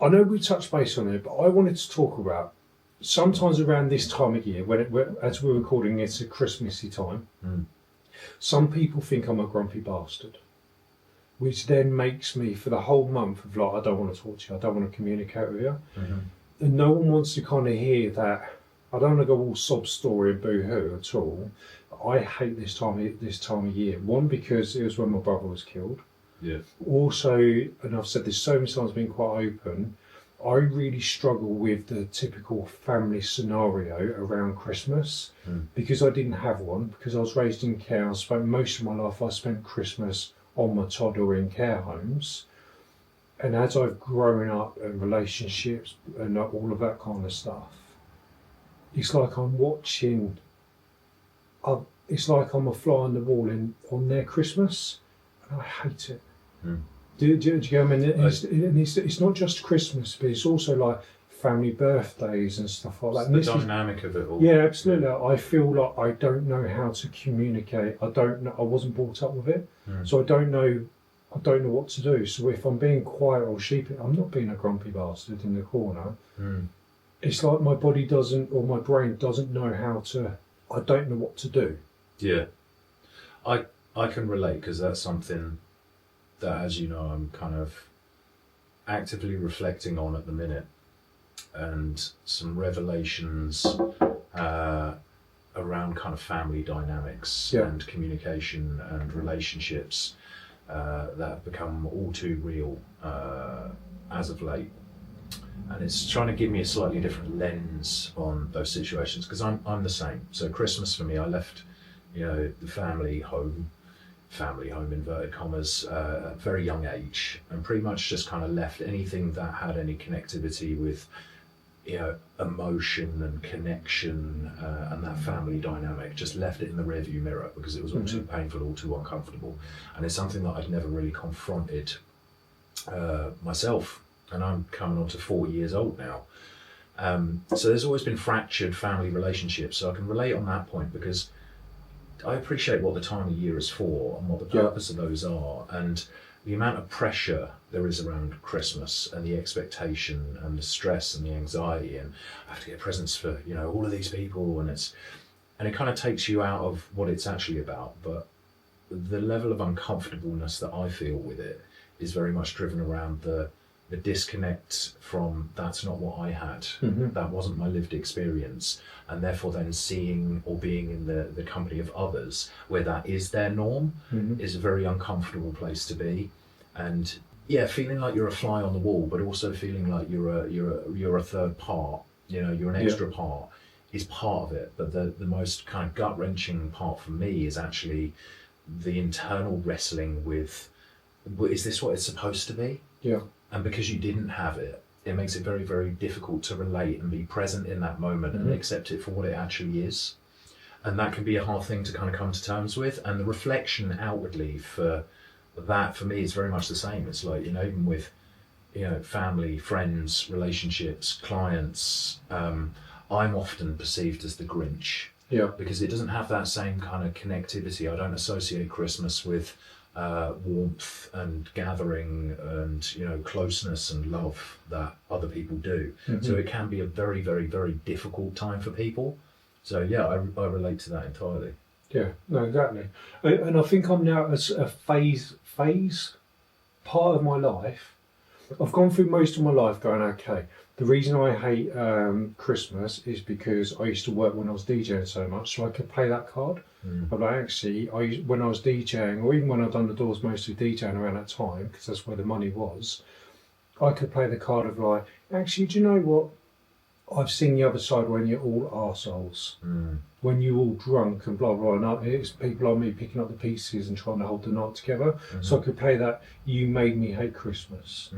I know we touched base on it, but I wanted to talk about sometimes around this time of year, as we're recording, it's a Christmassy time. Some people think I'm a grumpy bastard, which then makes me, for the whole month, of like, I don't want to talk to you, I don't want to communicate with you. And no one wants to kind of hear that. I don't want to go all sob story and boo-hoo at all. I hate this time of year. One, because it was when my brother was killed. Yeah. Also, and I've said this so many times, been quite open, I really struggle with the typical family scenario around Christmas because I didn't have one, because I was raised in care. I spent most of my life, I spent Christmas on my toddler in care homes. And as I've grown up and relationships and all of that kind of stuff, it's like I'm watching, it's like I'm a fly on the wall on their Christmas, and I hate it. Do you get what I mean? It's not just Christmas, but it's also like family birthdays and stuff like that. The dynamic of it all. Yeah, absolutely. Yeah. I feel like I don't know how to communicate. I don't know. I wasn't brought up with it, so I don't know what to do. So if I'm being quiet or sheepy, I'm not being a grumpy bastard in the corner. It's like my body doesn't, or my brain doesn't know how to. I don't know what to do. Yeah, I can relate, because that's something that, as you know, I'm kind of actively reflecting on at the minute, and some revelations around kind of family dynamics and communication and relationships that have become all too real as of late. And it's trying to give me a slightly different lens on those situations, because I'm the same. So Christmas for me, I left, the family home inverted commas, at a very young age, and pretty much just kind of left anything that had any connectivity with, emotion and connection and that family dynamic, just left it in the rearview mirror, because it was all too painful, all too uncomfortable. And it's something that I'd never really confronted myself. And I'm coming on to 40 years old now. So there's always been fractured family relationships. So I can relate on that point, because I appreciate what the time of year is for and what the purpose of those are, and the amount of pressure there is around Christmas, and the expectation and the stress and the anxiety, and I have to get presents for all of these people, and it kind of takes you out of what it's actually about. But the level of uncomfortableness that I feel with it is very much driven around the disconnect from, that's not what I had, that wasn't my lived experience, and therefore then seeing or being in the company of others where that is their norm is a very uncomfortable place to be. And feeling like you're a fly on the wall, but also feeling like you're a third part, you're an extra part, is part of it. But the most kind of gut-wrenching part for me is actually the internal wrestling with, is this what it's supposed to be? And because you didn't have it, it makes it very, very difficult to relate and be present in that moment and accept it for what it actually is. And that can be a hard thing to kind of come to terms with. And the reflection outwardly for that, for me, is very much the same. It's like, even with, family, friends, relationships, clients, I'm often perceived as the Grinch. Because it doesn't have that same kind of connectivity. I don't associate Christmas with warmth and gathering and closeness and love that other people do. So it can be a very, very, very difficult time for people. So I relate to that entirely. Yeah, no, exactly. And I think I'm now at a phase part of my life. I've gone through most of my life going, okay, the reason I hate Christmas is because I used to work when I was DJing so much, so I could play that card. But when I was DJing, or even when I'd done the doors, mostly DJing around that time, because that's where the money was, I could play the card of like, actually, do you know what? I've seen the other side when you're all arseholes. When you're all drunk and blah, blah, and it's people like me picking up the pieces and trying to hold the night together. So I could play that, you made me hate Christmas.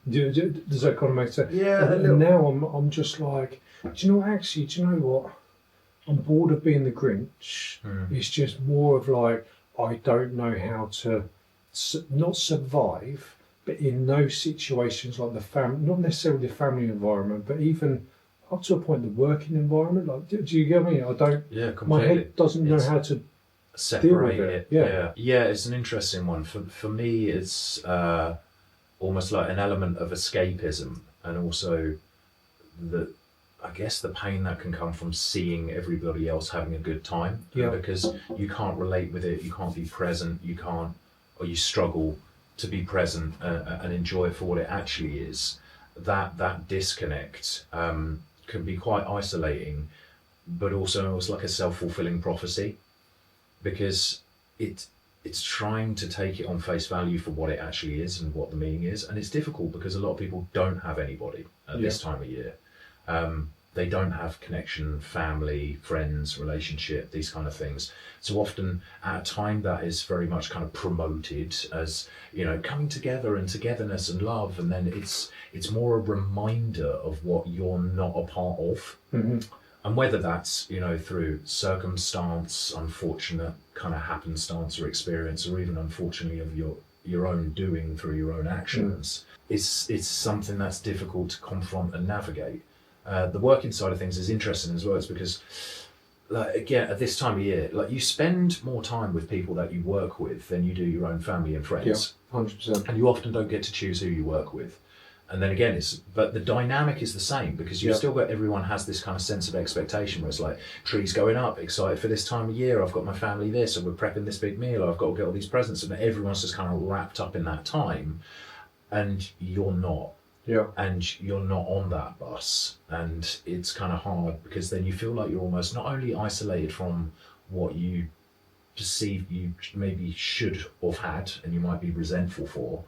Does that kind of make sense? Yeah. And now I'm just like, do you know what? I'm bored of being the Grinch. It's just more of like, I don't know how to not survive, but in those situations like the family, not necessarily the family environment, but even up to a point the working environment. Like, do you get me? I don't. Yeah, completely. My head doesn't know how to separate it. Yeah, it's an interesting one. For me, it's almost like an element of escapism. and also the, I guess, the pain that can come from seeing everybody else having a good time. Yeah. Because you can't relate with it, you can't be present, you can't, or you struggle to be present and enjoy it for what it actually is. That disconnect can be quite isolating, but also it's like a self-fulfilling prophecy, because it's trying to take it on face value for what it actually is and what the meaning is. And it's difficult because a lot of people don't have anybody at this time of year. They don't have connection, family, friends, relationship, these kind of things. So often at a time that is very much kind of promoted as, you know, coming together and togetherness and love, and then it's more a reminder of what you're not a part of. Mm-hmm. And whether that's, you know, through circumstance, unfortunate kind of happenstance or experience, or even unfortunately of your own doing through your own actions, it's something that's difficult to confront and navigate. The working side of things is interesting as well. It's because, like, again, at this time of year, like, you spend more time with people that you work with than you do your own family and friends. Yeah, 100%. And you often don't get to choose who you work with. And then again, but the dynamic is the same, because you've still got, everyone has this kind of sense of expectation where it's like, trees going up, excited for this time of year, I've got my family this, and we're prepping this big meal, I've got to get all these presents, and everyone's just kind of wrapped up in that time, and you're not. Yeah. And you're not on that bus, and it's kind of hard, because then you feel like you're almost not only isolated from what you perceive you maybe should have had and you might be resentful for,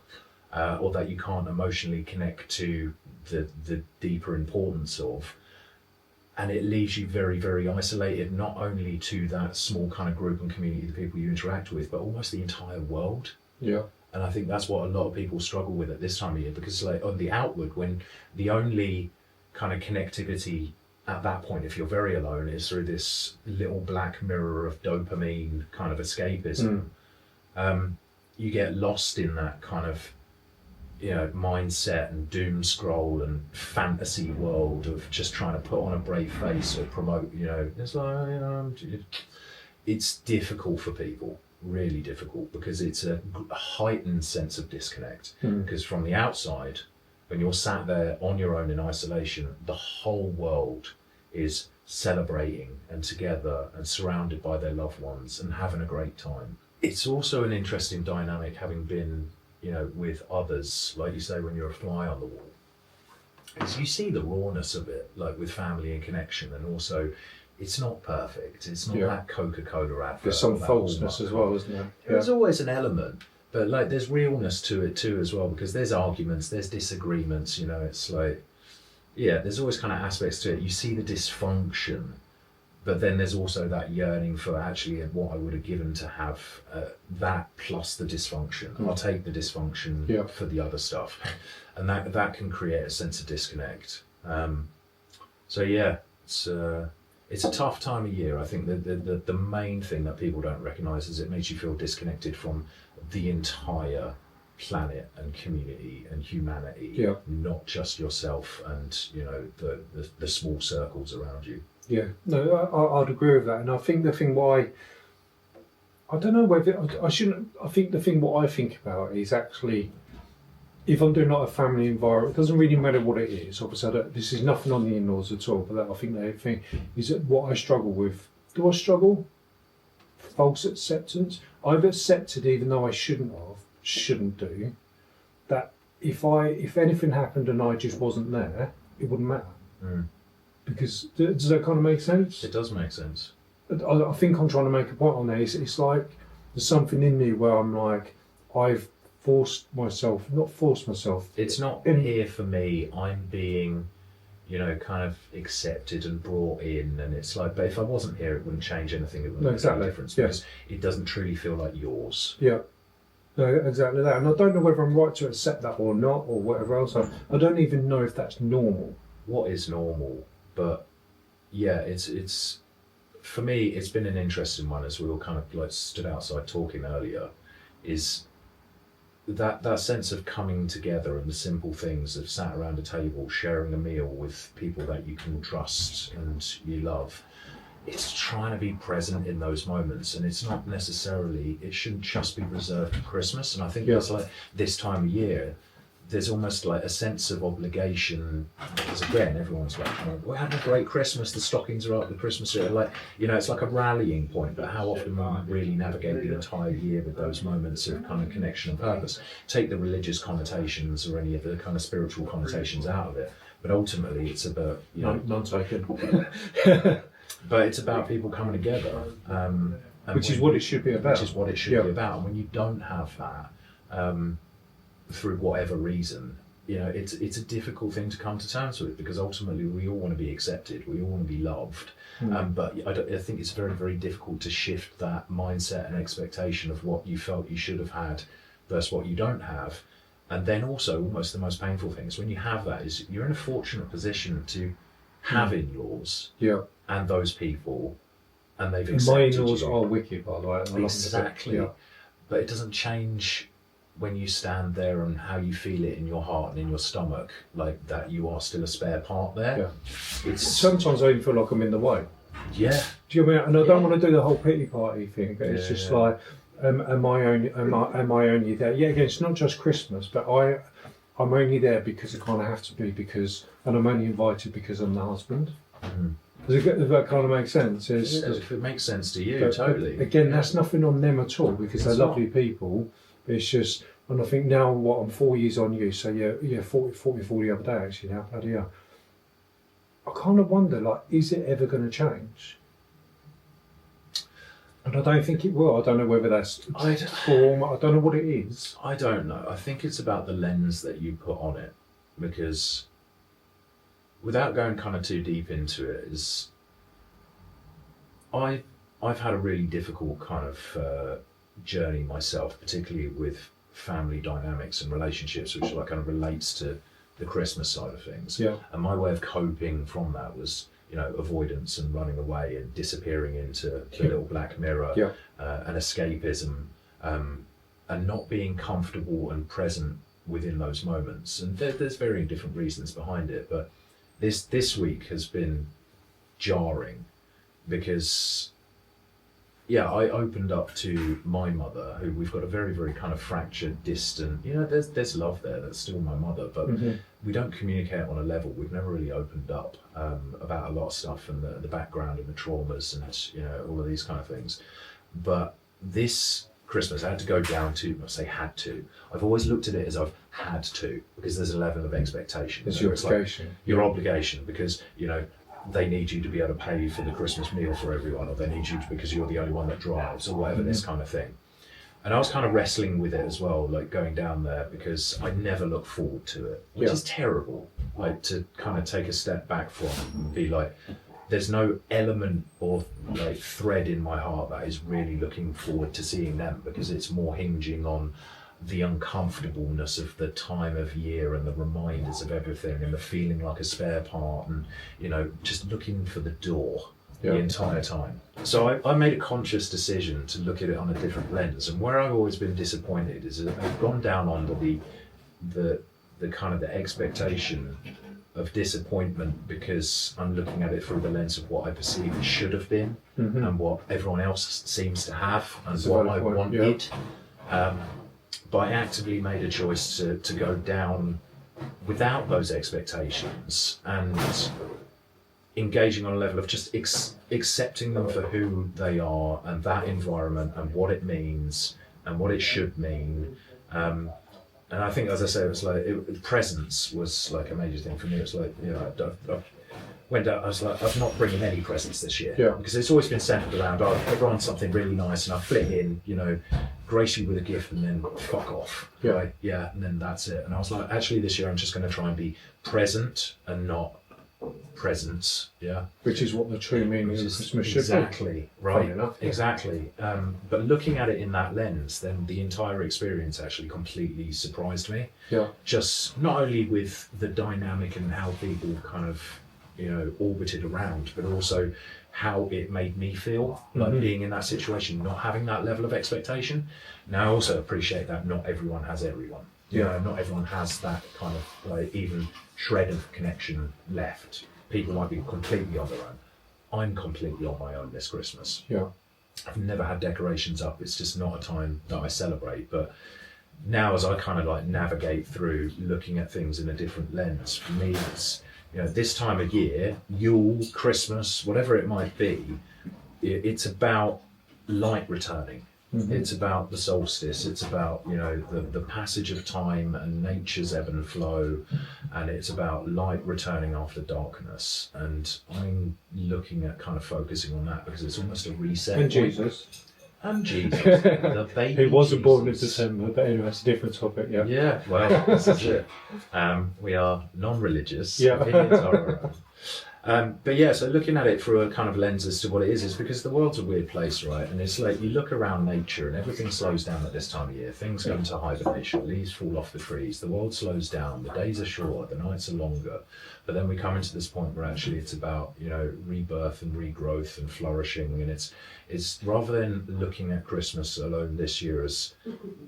or that you can't emotionally connect to the deeper importance of, and it leaves you very, very isolated, not only to that small kind of group and community of people you interact with, but almost the entire world. Yeah. And I think that's what a lot of people struggle with at this time of year, because, like, on the outward, when the only kind of connectivity at that point, if you're very alone, is through this little black mirror of dopamine kind of escapism, you get lost in that kind of, you know, mindset and doom scroll and fantasy world of just trying to put on a brave face or promote, you know, it's like, you know, it's difficult for people. Really difficult, because it's a heightened sense of disconnect. Because from the outside, when you're sat there on your own in isolation, the whole world is celebrating and together and surrounded by their loved ones and having a great time. It's also an interesting dynamic, having been, you know, with others, like you say, when you're a fly on the wall, is you see the rawness of it, like with family and connection, and also it's not perfect. It's not that Coca-Cola advert. There's some falseness as well, isn't there? There's always an element, but, like, there's realness to it too as well, because there's arguments, there's disagreements, you know, it's like, yeah, there's always kind of aspects to it. You see the dysfunction, but then there's also that yearning for actually what I would have given to have that plus the dysfunction. I'll take the dysfunction for the other stuff. And that can create a sense of disconnect. So yeah, it's a tough time of year. I think the main thing that people don't recognise is it makes you feel disconnected from the entire planet and community and humanity, not just yourself and, you know, the small circles around you. Yeah, no, I'd agree with that. And I think the thing why, I don't know whether, I shouldn't, I think the thing what I think about is actually, if I'm doing like a family environment, it doesn't really matter what it is. Obviously, this is nothing on the in-laws at all, but that, I think the thing is that what I struggle with. Do I struggle? False acceptance. I've accepted, even though I shouldn't do, that if anything happened and I just wasn't there, it wouldn't matter. Because, does that kind of make sense? It does make sense. I think I'm trying to make a point on there. It's like there's something in me where I'm like, I've not forced myself. It's not here for me. I'm being, you know, kind of accepted and brought in, and it's like, but if I wasn't here, it wouldn't change anything. It wouldn't make any difference, because it doesn't truly feel like yours. Yeah. No, exactly that. And I don't know whether I'm right to accept that or not, or whatever else. I don't even know if that's normal. What is normal? But yeah, it's for me, it's been an interesting one, as we all kind of like stood outside talking earlier, is that sense of coming together and the simple things of sat around a table, sharing a meal with people that you can trust and you love. It's trying to be present in those moments, and it's not necessarily, it shouldn't just be reserved for Christmas. And I think it's like this time of year, there's almost like a sense of obligation, because again, everyone's like, oh, we're having a great Christmas, the stockings are up, the Christmas tree, like, you know, it's like a rallying point, but how often we really navigate the entire year with those moments of kind of connection and purpose. Take the religious connotations or any of the kind of spiritual connotations out of it, but ultimately it's about, you know, None taken. but it's about people coming together. Which is what it should be about. Which is what it should be about. And when you don't have that, through whatever reason, you know, it's a difficult thing to come to terms with, because ultimately we all want to be accepted, we all want to be loved, but I think it's very, very difficult to shift that mindset and expectation of what you felt you should have had versus what you don't have. And then also, almost the most painful thing is when you have that, is you're in a fortunate position to have in-laws and those people, and they've accepted my in-laws you. are wicked, by the way. Exactly. But it doesn't change when you stand there and how you feel it in your heart and in your stomach, like that you are still a spare part there. It's sometimes I even feel like I'm in the way. Do you know what I mean? And I don't want to do the whole pity party thing, but it's just like, am I only there? Yeah, again, it's not just Christmas, but I'm only there because I kind of have to be, because, and I'm only invited because I'm the husband. Does that kind of make sense? If it makes sense to you, totally. Again, that's nothing on them at all, because they're lovely people. It's just, and I think now, I'm 4 years on you, so 44 the other day actually now, bloody hell. I kind of wonder, like, is it ever going to change? And I don't think it will. I don't know whether that's form, I don't know what it is. I don't know. I think it's about the lens that you put on it, because without going kind of too deep into it, I've had a really difficult kind of journey myself, particularly with family dynamics and relationships, which like kind of relates to the Christmas side of things. And my way of coping from that was, you know, avoidance and running away and disappearing into the little black mirror, and escapism, and not being comfortable and present within those moments. And there's varying different reasons behind it, but this week has been jarring, because I opened up to my mother, who we've got a very, very kind of fractured, distant, you know, there's love there, that's still my mother, but we don't communicate on a level. We've never really opened up about a lot of stuff, and the background and the traumas and, you know, all of these kind of things. But this Christmas I had to go down to, I say had to, I've always looked at it as I've had to, because there's a level of expectation. It's your obligation. Like your obligation, because, you know, they need you to be able to pay for the Christmas meal for everyone, or they need you to, because you're the only one that drives, or whatever, this kind of thing. And I was kind of wrestling with it as well, like going down there, because I never look forward to it, which is terrible, like to kind of take a step back from and be like, there's no element or like thread in my heart that is really looking forward to seeing them, because it's more hinging on the uncomfortableness of the time of year and the reminders of everything and the feeling like a spare part, and, you know, just looking for the door the entire time. So I made a conscious decision to look at it on a different lens, and where I've always been disappointed is that I've gone down under the kind of the expectation of disappointment, because I'm looking at it through the lens of what I perceive it should have been, and what everyone else seems to have, and what I wanted. But I actively made a choice to go down without those expectations, and engaging on a level of just accepting them for who they are, and that environment, and what it means, and what it should mean. And I think, as I say, it was like, presence was like a major thing for me. It was like, you know, I went out, I was like, I'm not bringing any presents this year, because it's always been centered around, everyone's something really nice, and I flit in, you know, grace you with a gift, and then fuck off, right? And then that's it. And I was like, actually this year I'm just going to try and be present and not presence, which is what the true meaning of Christmas should be. Exactly, right, Funny enough, exactly. But looking at it in that lens, then the entire experience actually completely surprised me. Just not only with the dynamic and how people kind of, you know, orbited around, but also how it made me feel, like being in that situation, not having that level of expectation. Now I also appreciate that not everyone has everyone. You know, not everyone has that kind of like even shred of connection left. People might be completely on their own. I'm completely on my own this Christmas. I've never had decorations up. It's just not a time that I celebrate. But now as I kind of like navigate through looking at things in a different lens, for me it's, you know, this time of year, Yule, Christmas, whatever it might be, it's about light returning. It's about the solstice. It's about, you know, the passage of time and nature's ebb and flow, and it's about light returning after darkness. And I'm looking at kind of focusing on that because it's almost a reset. And Jesus. And Jesus, the baby. He wasn't born in Jesus. December, but anyway, it's a different topic. Yeah. Yeah, well, this is it. We are non-religious. Yeah. Opinions are our own. But yeah, so looking at it through a kind of lens as to what it is because the world's a weird place, right? And it's like you look around nature and everything slows down at this time of year. Things go into hibernation, leaves fall off the trees, the world slows down, the days are shorter, the nights are longer. But then we come into this point where actually it's about, you know, rebirth and regrowth and flourishing. And it's rather than looking at Christmas alone this year as,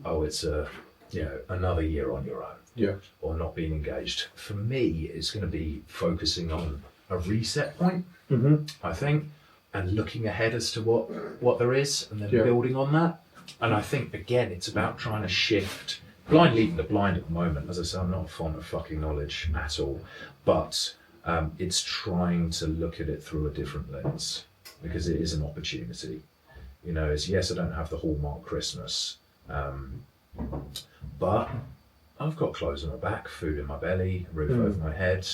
oh, it's a, you know, another year on your own. Yeah. Or not being engaged. For me, it's going to be focusing on a reset point, I think, and looking ahead as to what there is, and then building on that. And I think again, it's about trying to shift, blind leading the blind at the moment. As I say, I'm not fond of fucking knowledge at all, but it's trying to look at it through a different lens because it is an opportunity. You know, it's yes, I don't have the hallmark Christmas, but I've got clothes on my back, food in my belly, a roof over my head,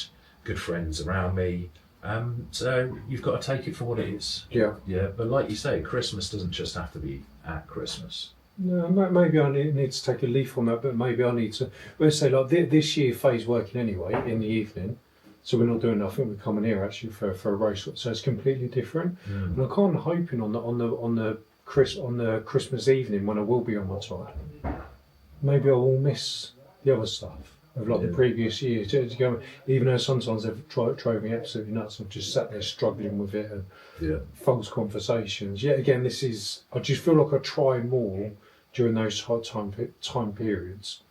good friends around me. So you've got to take it for what it is. Yeah. Yeah, but like you say, Christmas doesn't just have to be at Christmas. No, maybe I need to take a leaf on that, but maybe I need to, let's say like this year Faye's working anyway in the evening, so we're not doing nothing. We're coming here actually for a race, so it's completely different. And I'm kind of hoping on the Christmas evening when I will be on my side, maybe I will miss the other stuff of like the previous years. Even though sometimes they've drove me absolutely nuts, I've just sat there struggling with it and false conversations. Yet again, I just feel like I try more during those hard time periods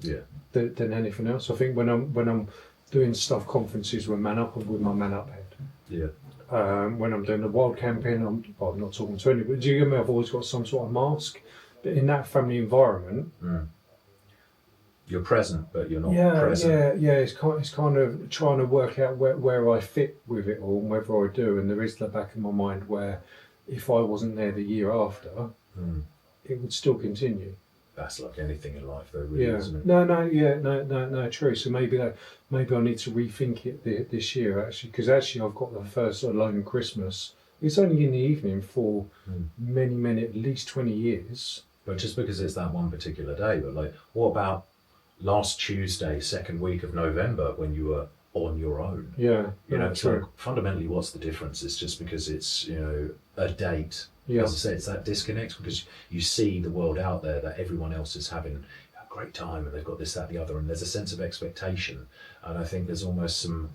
than anything else. I think when I'm doing stuff conferences with MANUP, I'm with my MANUP head. Yeah. When I'm doing the wild camping, I'm not talking to anybody. Do you get me? I've always got some sort of mask. But in that family environment, you're present, but you're not present. Yeah. It's kind of trying to work out where I fit with it all, and whether I do. And there is the back of my mind where, if I wasn't there the year after, it would still continue. That's like anything in life, though, really, isn't it? No, true. So maybe I need to rethink it this year, actually, because actually I've got the first alone Christmas. It's only in the evening for many, at least 20 years. But just because it's that one particular day, but like, what about last Tuesday, second week of November, when you were on your own? Yeah, you know, true. So fundamentally, what's the difference? It's just because it's, you know, a date. Yeah. As I say, it's that disconnect because you see the world out there that everyone else is having a great time and they've got this, that, the other, and there's a sense of expectation. And I think there's almost some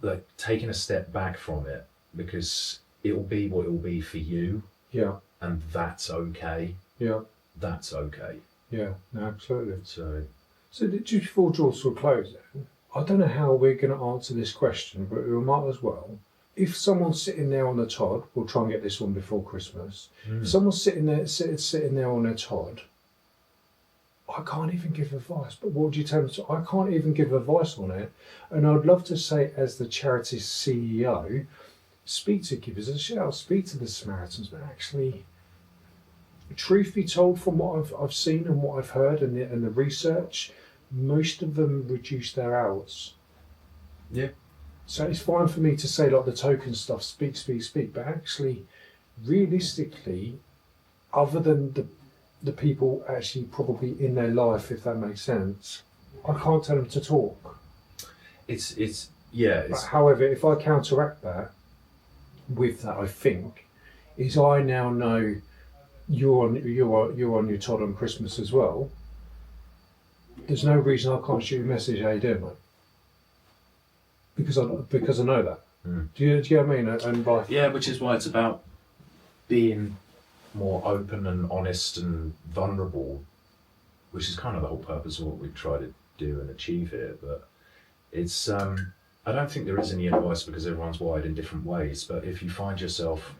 like taking a step back from it because it will be what it will be for you. Yeah. And that's okay. Yeah. That's okay. Yeah, no, absolutely. So just before draws to a close, then, I don't know how we're going to answer this question, but we might as well. If someone's sitting there on the Todd, we'll try and get this one before Christmas. If someone's sitting there on their Todd, I can't even give advice. But what would you tell them? I can't even give advice on it. And I'd love to say, as the charity's CEO, give us a shout, speak to the Samaritans, but actually, truth be told, from what I've seen and what I've heard and the research, most of them reduce their hours. Yeah. So it's fine for me to say like the token stuff, speak, but actually, realistically, other than the people actually probably in their life, if that makes sense, I can't tell them to talk. But however, if I counteract that with that, I think is I now know you're on your Todd on Christmas as well. There's no reason I can't shoot you a message. How you doing, mate? Because I know that. Do you get what I mean? And which is why it's about being more open and honest and vulnerable, which is kind of the whole purpose of what we try to do and achieve here. But it's I don't think there is any advice because everyone's wired in different ways. But if you find yourself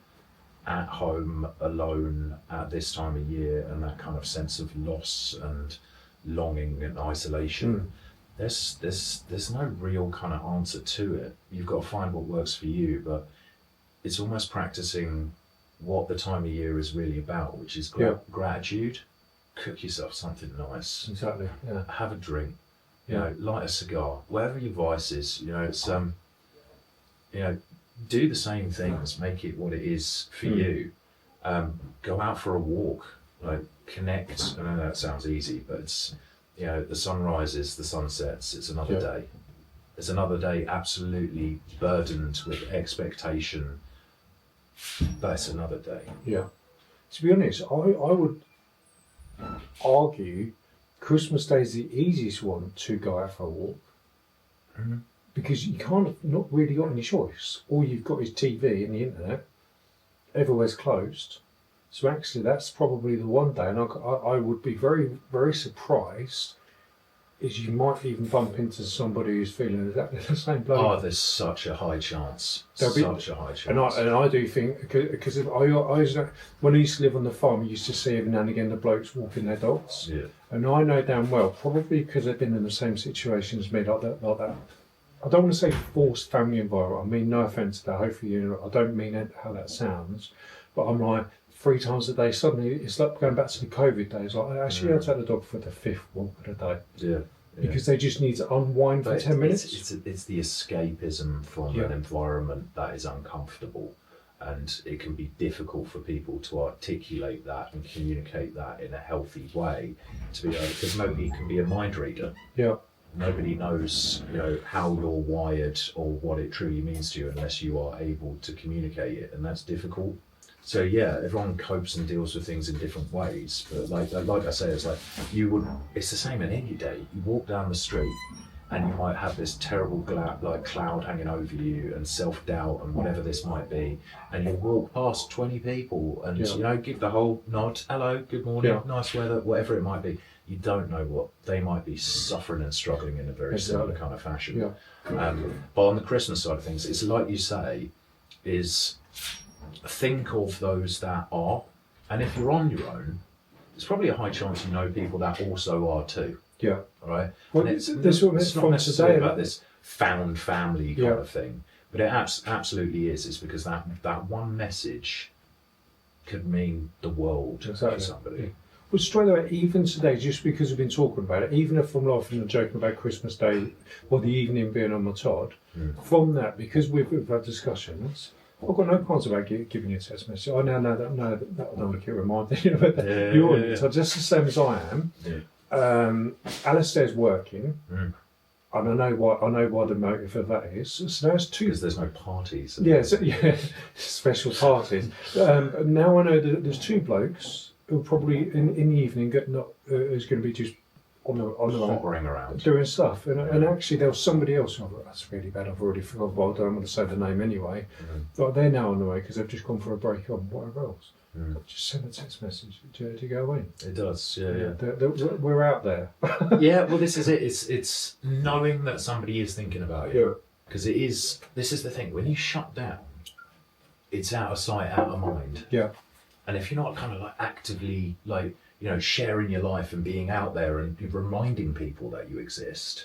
at home alone at this time of year and that kind of sense of loss and longing and isolation. There's no real kind of answer to it. You've got to find what works for you, but it's almost practicing what the time of year is really about, which is gratitude. Cook yourself something nice. Exactly. Yeah. Have a drink. You know, light a cigar. Whatever your vice is, you know, it's do the same things. Make it what it is for you. Go out for a walk. Like, connect. I know that sounds easy, but it's, you know, the sun rises, the sun sets. It's another day. It's another day absolutely burdened with expectation. But it's another day. Yeah. To be honest, I would argue Christmas Day is the easiest one to go out for a walk. Because you not really got any choice. All you've got is TV and the internet. Everywhere's closed. So actually that's probably the one day, and I would be very, very surprised is you might even bump into somebody who's feeling exactly the same bloke. Oh, there's such a high chance. Such a high chance. And I do think, because when I used to live on the farm, I used to see every now and again the blokes walking their dogs. Yeah. And I know damn well, probably because they've been in the same situation as me, like that. I don't want to say forced family environment. I mean, no offence to that. Hopefully, I don't mean how that sounds. But I'm like, 3 times a day, suddenly it's like going back to the COVID days. Like, actually, I'll take the dog for the 5th walk of the day. Yeah. Because they just need to unwind for 10 minutes. It's the escapism from an environment that is uncomfortable, and it can be difficult for people to articulate that and communicate that in a healthy way. Because nobody can be a mind reader. Yeah. Nobody knows, how you're wired or what it truly means to you unless you are able to communicate it, and that's difficult. So everyone copes and deals with things in different ways. But like I say, it's like it's the same in any day. You walk down the street and you might have this terrible cloud hanging over you and self-doubt and whatever this might be. And you walk past 20 people and, give the whole nod, hello, good morning, nice weather, whatever it might be. You don't know what they might be suffering and struggling in a very similar kind of fashion. Yeah. But on the Christmas side of things, it's like you say, is think of those that are, and if you're on your own, there's probably a high chance you know people that also are too. Yeah. All right. Well, and it's not necessarily today, about this found family kind of thing, but it absolutely is. It's because that one message could mean the world to somebody. Yeah. Well, straight away, even today, just because we've been talking about it, even if I'm laughing and joking about Christmas Day or the evening being on my Todd, from that, because we've had discussions, I've got no qualms about giving you a text message. I now know that I don't want to get reminded about the audience. I'm just the same as I am. Yeah. Alistair's working, and I know why the motive of that is. So there's two. Because there's no parties. Special parties. Now I know that there's 2 blokes who probably in the evening is going to be just on the hovering around doing stuff, and actually there was somebody else. Oh, that's really bad. I've already forgotten. Well, I don't want to say the name anyway. But they're now on the way because they've just gone for a break on whatever else. Just send a text message to go away. It does, yeah. We're out there. Yeah, well, this is it. It's knowing that somebody is thinking about you. Because this is the thing. When you shut down, it's out of sight, out of mind. Yeah. And if you're not kind of actively sharing your life and being out there and reminding people that you exist,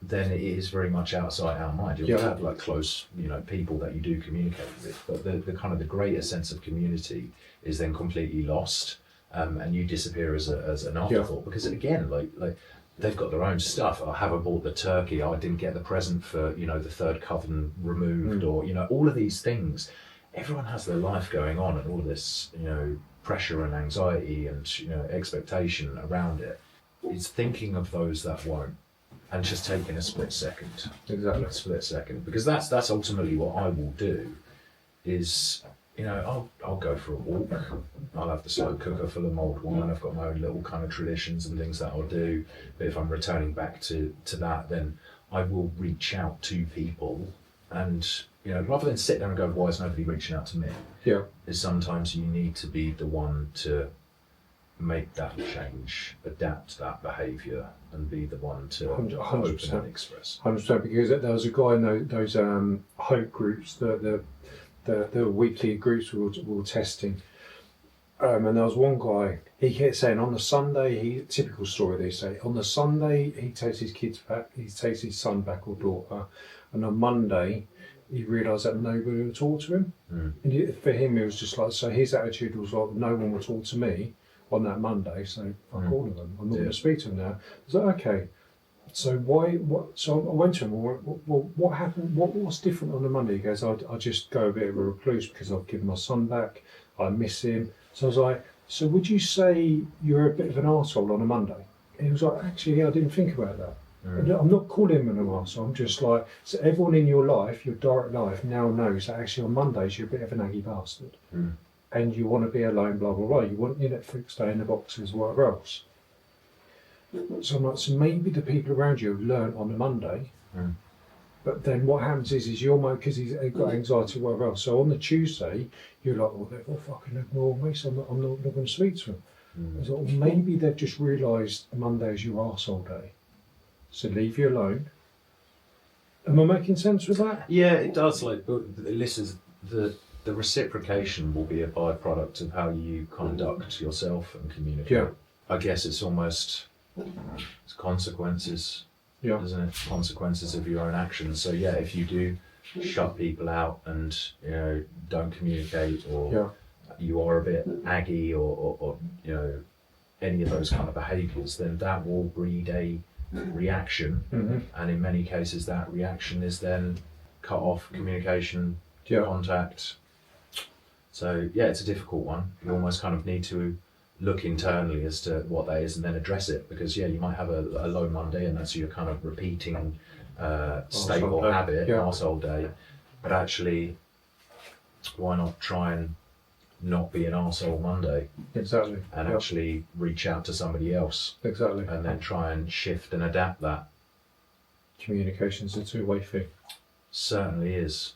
then it is very much outside our mind. You'll have close, people that you do communicate with, but the kind of the greater sense of community is then completely lost, and you disappear as an afterthought because again, like they've got their own stuff. I haven't bought the turkey. I didn't get the present for the third coven removed, or all of these things. Everyone has their life going on, and all of this, pressure and anxiety and expectation around it. It's thinking of those that won't, and just taking a split second. Exactly. A split second, because that's ultimately what I will do. Is I'll go for a walk. I'll have the slow cooker full of mulled wine. I've got my own little kind of traditions and things that I'll do. But if I'm returning back to that, then I will reach out to people and. Rather than sit there and go, why is nobody reaching out to me? Yeah. Is sometimes you need to be the one to make that change, adapt that behaviour, and be the one to 100%. Open and express. 100%, because there was a guy in those hope groups, the weekly groups we were testing, And there was one guy, he kept saying on the Sunday, typical story they say, on the Sunday he takes his kids back, he takes his son back or daughter, and on Monday he realised that nobody would talk to him. And for him it was just like, so his attitude was like, no one will talk to me on that Monday, so fuck all of them, I'm not going to speak to them now. I was like, okay, so so I went to him, well, what happened, what's different on the Monday? He goes, I just go a bit of a recluse because I've given my son back, I miss him. So I was like, so would you say you're a bit of an arsehole on a Monday? And he was like, actually, I didn't think about that. I'm not calling him an arsehole, I'm just like, so everyone in your life, your direct life, now knows that actually on Mondays you're a bit of an aggy bastard. And you want to be alone, blah, blah, blah. You want your Netflix day in the boxes, whatever else. So I'm like, so maybe the people around you have learned on a Monday, but then what happens is you're because he's got anxiety, whatever else. So on the Tuesday, you're like, well, they're all fucking ignore me, so I'm not going to speak to them. I was like, well, maybe they've just realised Monday is your arsehole day, so leave you alone. Am I making sense with that? Yeah, it does. Like, listen, the reciprocation will be a byproduct of how you conduct yourself and communicate. Yeah. I guess it's almost consequences, isn't it? Consequences of your own actions. So yeah, if you do shut people out and don't communicate, or you are a bit aggy, or any of those kind of behaviours, then that will breed a reaction, and in many cases that reaction is then cut off communication, contact. So yeah, it's a difficult one. You almost kind of need to look internally as to what that is and then address it, because you might have a low Monday and that's your kind of repeating staple habit, arsehole day, but actually why not try and not be an arsehole Monday? Exactly. And actually reach out to somebody else. Exactly. And then try and shift and adapt that. Communication's a two-way thing. Certainly is.